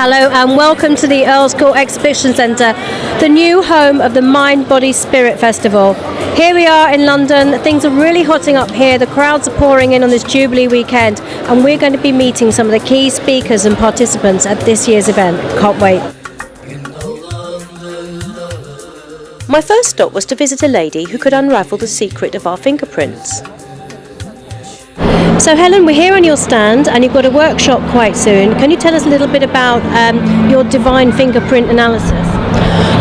Hello and welcome to the Earls Court Exhibition Centre, the new home of the Mind, Body, Spirit Festival. Here we are in London. Things are really hotting up here. The crowds are pouring in on this Jubilee weekend, and we're going to be meeting some of the key speakers and participants at this year's event. Can't wait. My first stop was to visit a lady who could unravel the secret of our fingerprints. So Helen, we're here on your stand and you've got a workshop quite soon. Can you tell us a little bit about your divine fingerprint analysis?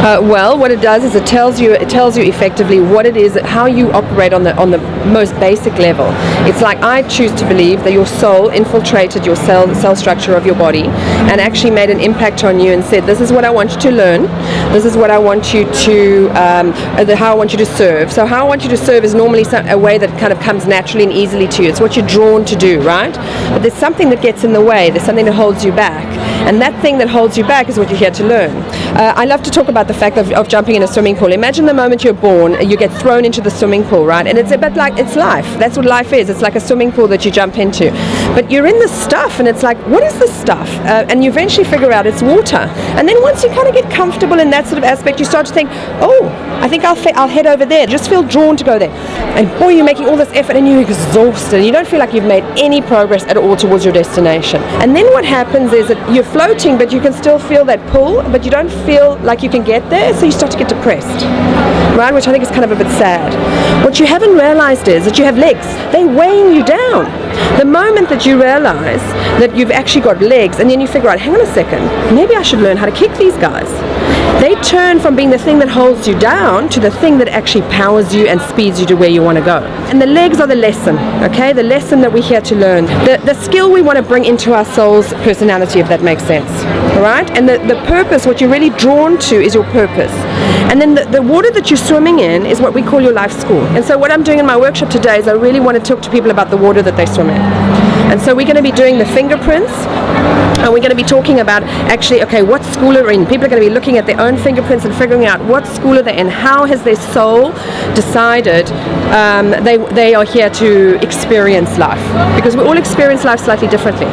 Well, what it does is it tells you effectively what it is, how you operate on the most basic level. It's like I choose to believe that your soul infiltrated your cell structure of your body and actually made an impact on you and said, this is what I want you to learn, this is what I want you to, how I want you to serve. So how I want you to serve is normally a way that kind of comes naturally and easily to you. It's what you're drawn to do, right? But there's something that gets in the way, there's something that holds you back. And that thing that holds you back is what you're here to learn. I love to talk about the fact of jumping in a swimming pool. Imagine the moment you're born, you get thrown into the swimming pool, right? And it's a bit like, it's life. That's what life is. It's like a swimming pool that you jump into. But you're in the stuff, and it's like, what is this stuff? And you eventually figure out it's water. And then once you kind of get comfortable in that sort of aspect, you start to think, oh, I think I'll head over there. Just feel drawn to go there. And boy, you're making all this effort and you're exhausted. You don't feel like you've made any progress at all towards your destination. And then what happens is that you're floating, but you can still feel that pull, but you don't feel like you can get there, so you start to get depressed, right? Which I think is kind of a bit sad. What you haven't realized is that you have legs. They're weighing you down. The moment that you realize that you've actually got legs, and then you figure out, hang on a second, maybe I should learn how to kick these guys. They turn from being the thing that holds you down to the thing that actually powers you and speeds you to where you want to go. And the legs are the lesson, okay? The lesson that we're here to learn. The skill we want to bring into our soul's personality, if that makes sense, all right? And the purpose, what you're really drawn to is your purpose. And then the water that you're swimming in is what we call your life school. And so what I'm doing in my workshop today is I really want to talk to people about the water that they swim in. And so we're going to be doing the fingerprints, and we're going to be talking about actually, okay, what school are in. People are going to be looking at their own fingerprints and figuring out what school are they in. How has their soul decided they are here to experience life? Because we all experience life slightly differently.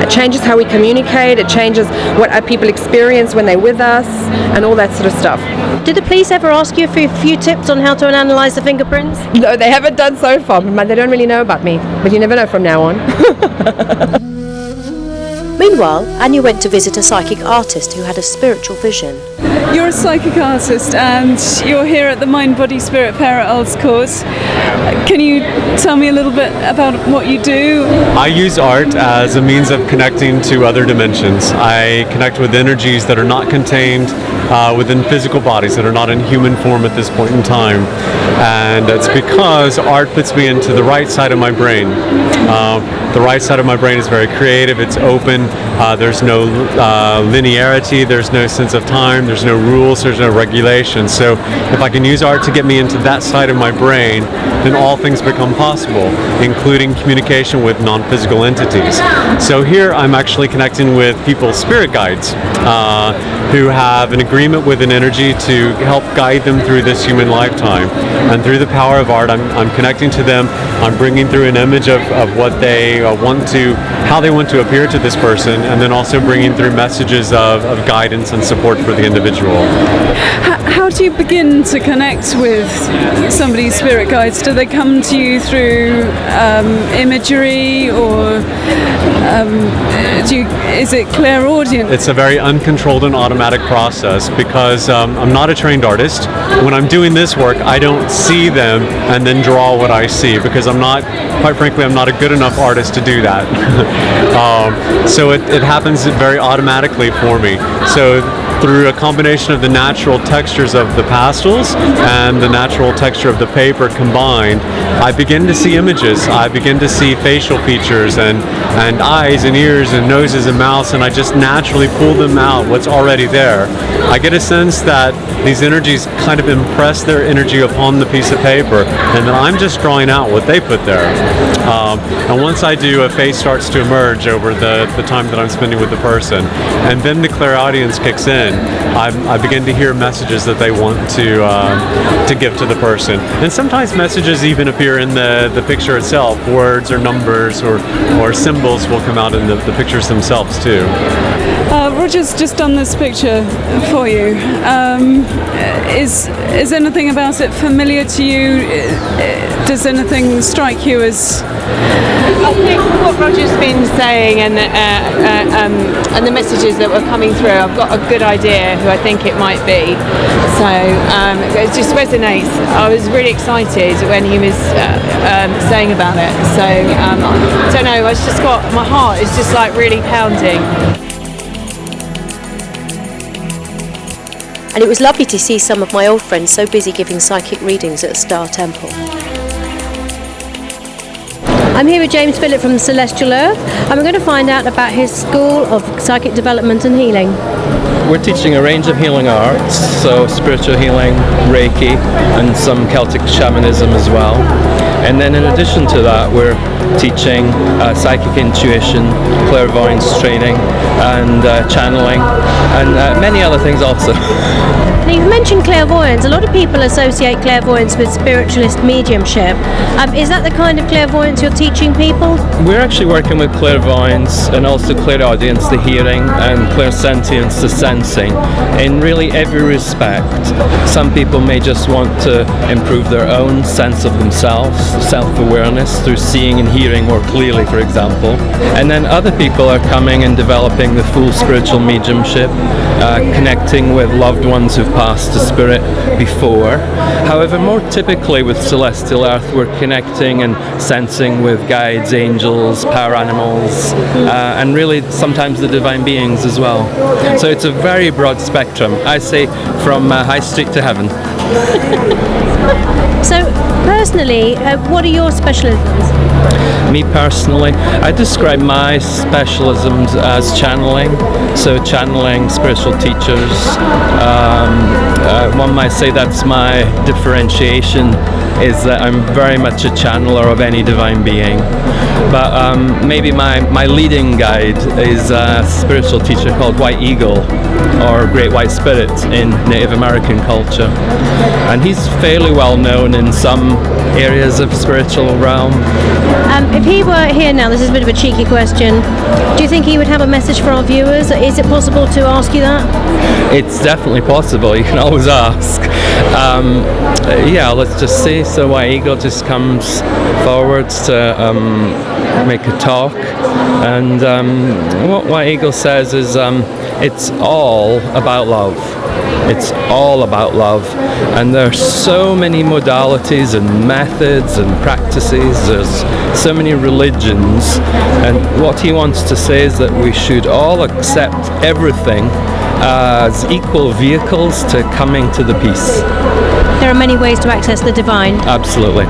It changes how we communicate, it changes what people experience when they're with us, and all that sort of stuff. Did the police ever ask you for a few tips on how to analyse the fingerprints? No, they haven't done so far, but they don't really know about me. But you never know from now on. Meanwhile, Anya went to visit a psychic artist who had a spiritual vision. You're a psychic artist and you're here at the Mind, Body, Spirit Fair at Earls Court. Can you tell me a little bit about what you do? I use art as a means of connecting to other dimensions. I connect with energies that are not contained within physical bodies, that are not in human form at this point in time. And it's because art puts me into the right side of my brain. The right side of my brain is very creative, it's open, there's no linearity, there's no sense of time, there's no rules, there's no regulations. So if I can use art to get me into that side of my brain, then all things become possible, including communication with non-physical entities. So here I'm actually connecting with people's spirit guides who have an agreement with an energy to help guide them through this human lifetime. And through the power of art, I'm connecting to them, I'm bringing through an image of what they how they want to appear to this person, and then also bringing through messages of guidance and support for the individual. How do you begin to connect with somebody's spirit guides? Do they come to you through imagery, or is it clairaudient? It's a very uncontrolled and automatic process because I'm not a trained artist. When I'm doing this work, I don't see them and then draw what I see because quite frankly, I'm not a good enough artist to do that. So it happens very automatically for me. So through a combination of the natural textures of the pastels and the natural texture of the paper combined, I begin to see images. I begin to see facial features and eyes and ears and noses and mouths, and I just naturally pull them out, what's already there. I get a sense that these energies kind of impress their energy upon the piece of paper, and then I'm just drawing out what they put there. And once I do, a face starts to emerge over the time that I'm spending with the person, and then the clairaudience kicks in. I begin to hear messages that they want to give to the person, and sometimes messages even appear in the picture itself. Words or numbers or symbols will come out in the pictures themselves too. Roger's just done this picture for you. Is anything about it familiar to you? Does anything strike you as... I think what Roger's been saying and the messages that were coming through, I've got a good idea who I think it might be. So it just resonates. I was really excited when he was saying about it. So I don't know, it's just got, my heart is just like really pounding. And it was lovely to see some of my old friends so busy giving psychic readings at Star Temple. I'm here with James Phillip from Celestial Earth, and we're going to find out about his School of Psychic Development and Healing. We're teaching a range of healing arts, so spiritual healing, Reiki, and some Celtic shamanism as well. And then in addition to that, we're teaching psychic intuition, clairvoyance training, and channeling, and many other things also. Now, you've mentioned clairvoyance. A lot of people associate clairvoyance with spiritualist mediumship. Is that the kind of clairvoyance you're teaching people? We're actually working with clairvoyance and also clairaudience, the hearing, and clairsentience, the sensing, in really every respect. Some people may just want to improve their own sense of themselves, self-awareness, through seeing and hearing more clearly, for example. And then other people are coming and developing the full spiritual mediumship, connecting with loved ones who've passed to spirit before. However, more typically with Celestial Earth, we're connecting and sensing with guides, angels, power animals, and really sometimes the divine beings as well. So it's a very broad spectrum. I say from High Street to heaven. So, personally, what are your specialisms? Me personally, I describe my specialisms as channeling. So channeling spiritual teachers. One might say that's my differentiation, is that I'm very much a channeler of any divine being. But maybe my leading guide is a spiritual teacher called White Eagle, or Great White Spirit in Native American culture. And he's fairly well known in some areas of spiritual realm. If he were here now, this is a bit of a cheeky question, do you think he would have a message for our viewers? Is it possible to ask you that? It's definitely possible, you can always ask. Yeah, let's just see. So White Eagle just comes forwards to make a talk, and what White Eagle says is it's all about love. It's all about love, and there are so many modalities and methods and practices. There's so many religions, and what he wants to say is that we should all accept everything as equal vehicles to coming to the peace. There are many ways to access the divine. Absolutely.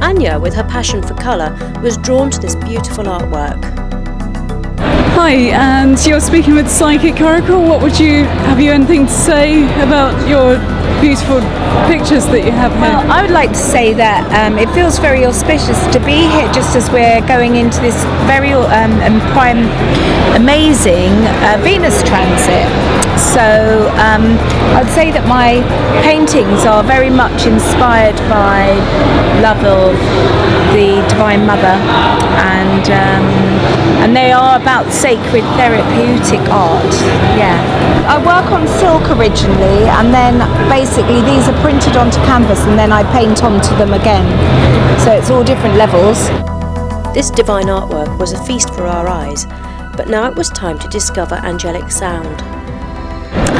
Anya, with her passion for colour, was drawn to this beautiful artwork. Hi, and you're speaking with Psychic Oracle. Have you anything to say about your beautiful pictures that you have here? Well, I would like to say that it feels very auspicious to be here just as we're going into this very amazing Venus transit. So I'd say that my paintings are very much inspired by love of the Divine Mother, and they are about sacred therapeutic art. Yeah, I work on silk originally, and then basically these are printed onto canvas, and then I paint onto them again. So it's all different levels. This divine artwork was a feast for our eyes, but now it was time to discover angelic sound.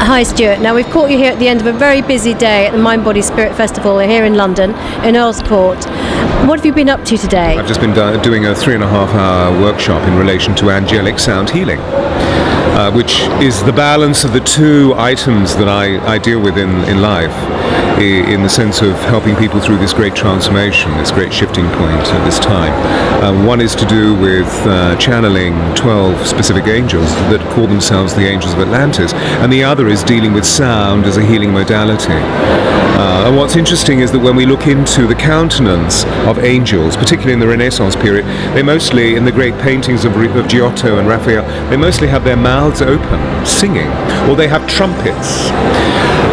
Hi Stuart, now we've caught you here at the end of a very busy day at the Mind Body Spirit Festival here in London, in Earl's Court. What have you been up to today? I've just been doing a 3.5-hour workshop in relation to angelic sound healing, which is the balance of the two items that I deal with in life, in the sense of helping people through this great transformation, this great shifting point at this time. One is to do with channeling 12 specific angels that call themselves the Angels of Atlantis, and the other is dealing with sound as a healing modality. And what's interesting is that when we look into the countenance of angels, particularly in the Renaissance period, they mostly, in the great paintings of Giotto and Raphael, they mostly have their mouths open, singing, or they have trumpets.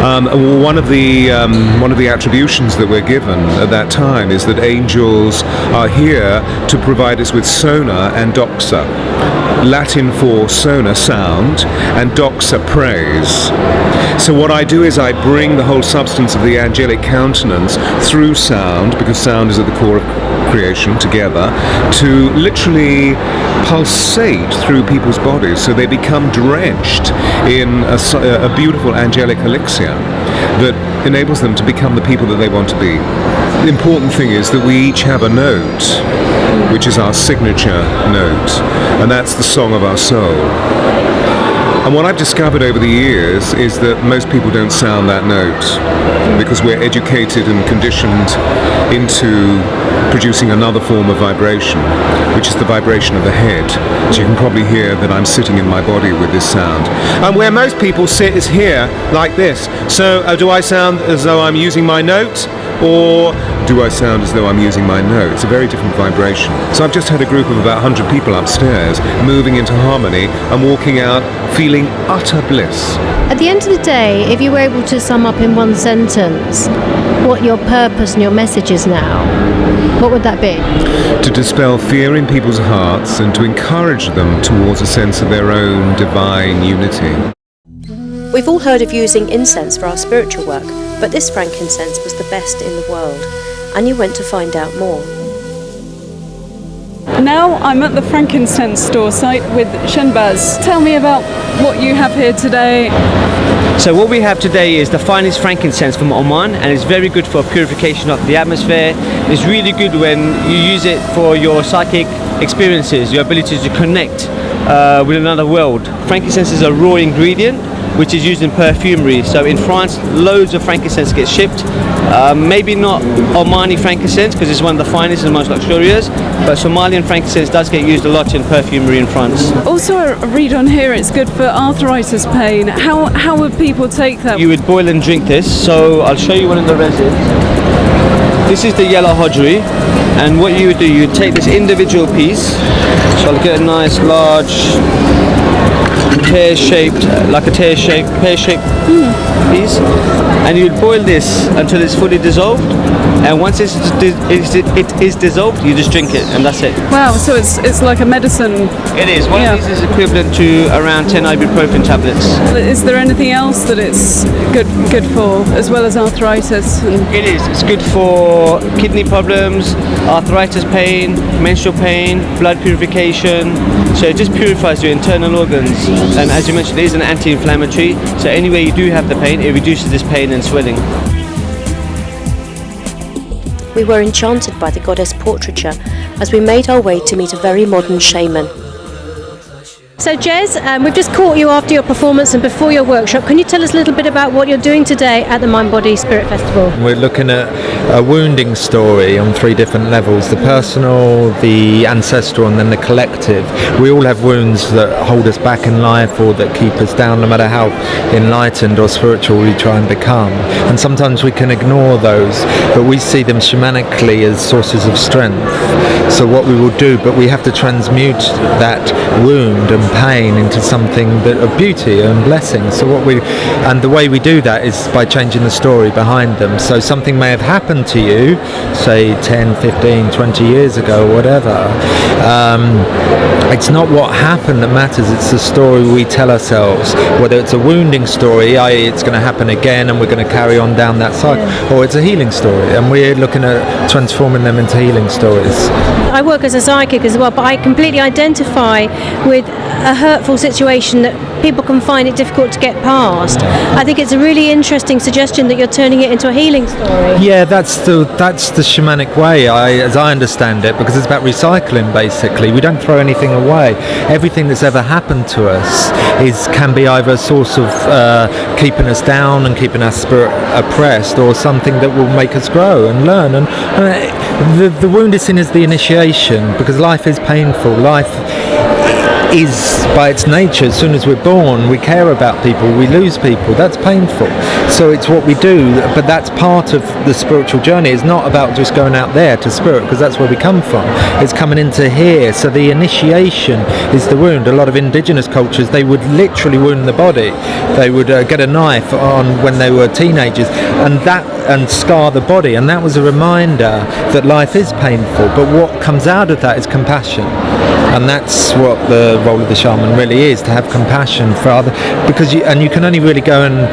One of the attributions that we're given at that time is that angels are here to provide us with sonar and doxa. Latin for sona, sound, and doxa, praise. So what I do is I bring the whole substance of the angelic countenance through sound, because sound is at the core of creation, together, to literally pulsate through people's bodies so they become drenched in a beautiful angelic elixir that enables them to become the people that they want to be. The important thing is that we each have a note, which is our signature note, and that's the song of our soul. And what I've discovered over the years is that most people don't sound that note because we're educated and conditioned into producing another form of vibration, which is the vibration of the head. So you can probably hear that I'm sitting in my body with this sound. And where most people sit is here, like this. So do I sound as though I'm using my note? Or do I sound as though I'm using my note? It's a very different vibration. So I've just had a group of about 100 people upstairs moving into harmony and walking out feeling utter bliss. At the end of the day, if you were able to sum up in one sentence what your purpose and your message is now, what would that be? To dispel fear in people's hearts and to encourage them towards a sense of their own divine unity. We've all heard of using incense for our spiritual work, but this frankincense was the best in the world. Anya went to find out more. Now I'm at the frankincense store site with Shenbaz. Tell me about what you have here today. So what we have today is the finest frankincense from Oman, and it's very good for purification of the atmosphere. It's really good when you use it for your psychic experiences, your ability to connect with another world. Frankincense is a raw ingredient which is used in perfumery. So in France, loads of frankincense gets shipped. Maybe not Omani frankincense because it's one of the finest and most luxurious, but Somalian frankincense does get used a lot in perfumery in France. Also, I read on here it's good for arthritis pain. How would people take that? You would boil and drink this. So I'll show you one of the resins. This is the yellow hodgery, and what you would do, you would take this individual piece. So I'll get a nice large pear-shaped piece, and you would boil this until it's fully dissolved, and once it is dissolved, you just drink it, and that's it. Wow, so it's like a medicine. It is. One of these is equivalent to around 10 ibuprofen tablets. Is there anything else that it's good for, as well as arthritis? It is. It's good for kidney problems, arthritis pain, menstrual pain, blood purification. So it just purifies your internal organs. And as you mentioned, it is an anti-inflammatory. So anywhere you do have the pain, it reduces this pain and swelling. We were enchanted by the goddess portraiture as we made our way to meet a very modern shaman. So Jez, we've just caught you after your performance and before your workshop. Can you tell us a little bit about what you're doing today at the Mind Body Spirit Festival? We're looking at a wounding story on 3 different levels: the personal, the ancestral, and then the collective. We all have wounds that hold us back in life or that keep us down, no matter how enlightened or spiritual we try and become. And sometimes we can ignore those, but we see them shamanically as sources of strength. So what we will do, but we have to transmute that wound and pain into something of beauty and blessing. So the way we do that is by changing the story behind them. So something may have happened to you, say 10, 15, 20 years ago, whatever. It's not what happened that matters, it's the story we tell ourselves. Whether it's a wounding story, i.e. it's going to happen again and we're going to carry on down that cycle, or it's a healing story, and we're looking at transforming them into healing stories. I work as a psychic as well, but I completely identify with a hurtful situation that people can find it difficult to get past. I think it's a really interesting suggestion that you're turning it into a healing story. Yeah, that's the shamanic way, as I understand it, because it's about recycling. Basically, we don't throw anything away. Everything that's ever happened to us can be either a source of keeping us down and keeping our spirit oppressed, or something that will make us grow and learn. And the wound is seen as the initiation, because life is painful. Life is, by its nature, as soon as we're born, we care about people, we lose people, that's painful. So it's what we do, but that's part of the spiritual journey. It's not about just going out there to spirit, because that's where we come from. It's coming into here. So the initiation is the wound. A lot of indigenous cultures, they would literally wound the body. They would get a knife on when they were teenagers, and that and scar the body, and that was a reminder that life is painful, but what comes out of that is compassion. And that's what the role of the shaman really is, to have compassion for other, because you can only really go and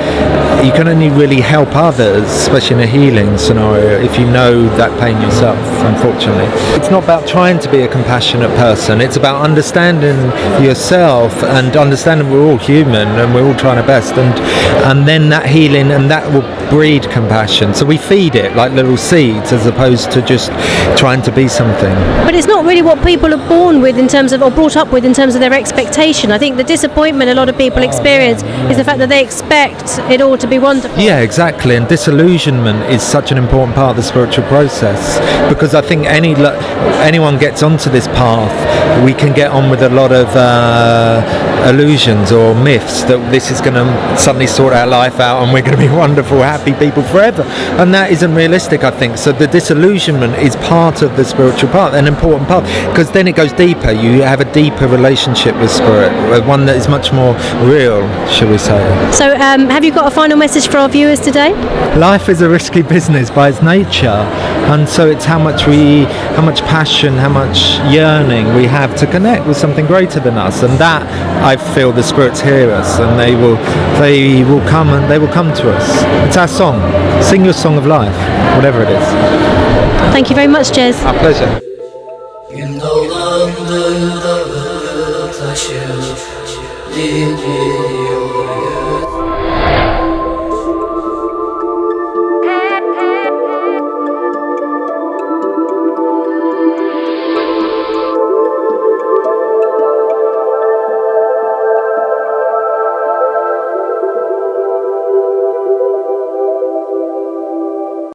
you can only really help others, especially in a healing scenario, if you know that pain yourself, unfortunately. It's not about trying to be a compassionate person, it's about understanding yourself and understanding we're all human and we're all trying our best, and then that healing, and that will breed compassion. So we feed it like little seeds as opposed to just trying to be something. But it's not really what people are born with in terms of, or brought up with in terms of their expectation. I think the disappointment a lot of people experience is the fact that they expect it all to be wonderful. Yeah, exactly. And disillusionment is such an important part of the spiritual process, because I think anyone gets onto this path, we can get on with a lot of illusions or myths that this is going to suddenly sort our life out and we're going to be wonderful, happy people forever. And that isn't realistic, I think. So the disillusionment is part of the spiritual path, an important part, because then it goes deeper. You have a deeper relationship with spirit, one that is much more real, shall we say. So have you got a final message for our viewers today? Life is a risky business by its nature, and so it's how much passion, how much yearning we have to connect with something greater than us, and that I feel the spirits hear us, and they will come to us. It's our song. Sing your song of life, whatever it is. Thank you very much, Jez. Our pleasure. Gün dolandı dağı taşı, gidiyor